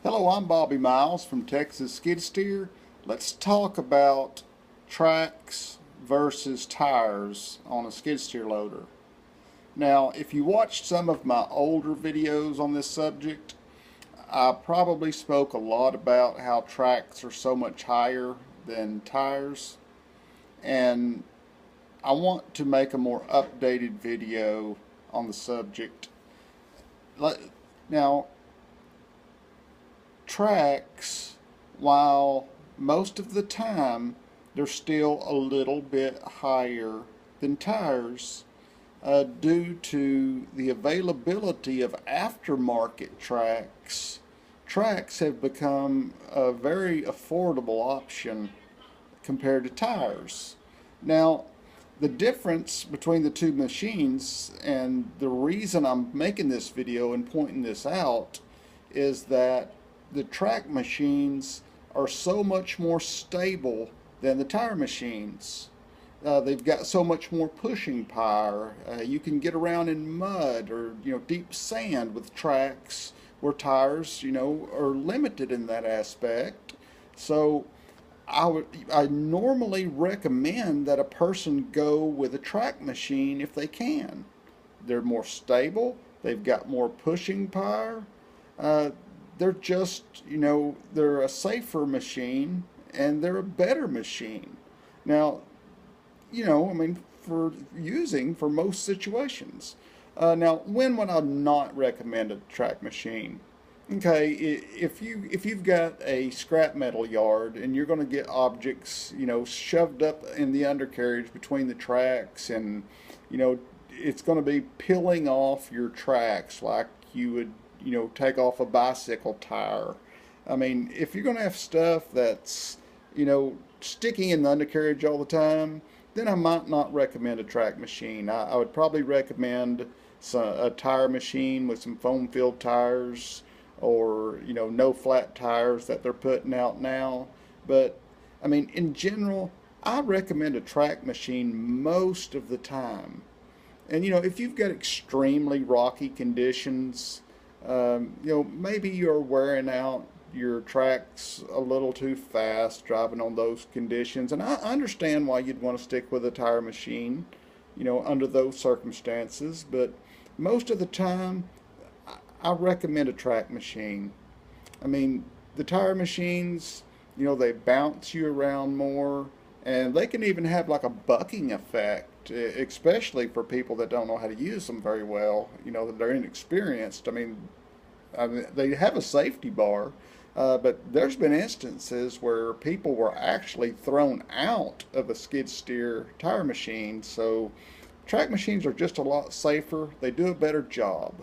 Hello, I'm Bobby Miles from Texas Skid Steer. Let's talk about tracks versus tires on a skid steer loader. Now, if you watched some of my older videos on this subject, I probably spoke a lot about how tracks are so much higher than tires, and I want to make a more updated video on the subject. Now, tracks, while most of the time they're still a little bit higher than tires, due to the availability of aftermarket tracks. Tracks have become a very affordable option compared to tires. Now, the difference between the two machines, and the reason I'm making this video and pointing this out, is that the track machines are so much more stable than the tire machines. They've got so much more pushing power. You can get around in mud or deep sand with tracks, where tires are limited in that aspect. So I normally recommend that a person go with a track machine if they can. They're more stable. They've got more pushing power. They're just, they're a safer machine and they're a better machine. Now, I mean, for using for most situations. Now, when would I not recommend a track machine? Okay, if you've got a scrap metal yard and you're going to get objects, shoved up in the undercarriage between the tracks, and it's going to be peeling off your tracks like you would take off a bicycle tire. I mean, if you're going to have stuff that's, sticking in the undercarriage all the time, then I might not recommend a track machine. I would probably recommend a tire machine with some foam filled tires, or, no flat tires that they're putting out now. But, I mean, in general, I recommend a track machine most of the time. And, if you've got extremely rocky conditions, maybe you're wearing out your tracks a little too fast driving on those conditions. And I understand why you'd want to stick with a tire machine, under those circumstances. But most of the time, I recommend a track machine. I mean, the tire machines, they bounce you around more, and they can even have like a bucking effect, especially for people that don't know how to use them very well, that they're inexperienced. I mean, they have a safety bar, but there's been instances where people were actually thrown out of a skid steer tire machine. So track machines are just a lot safer. They do a better job.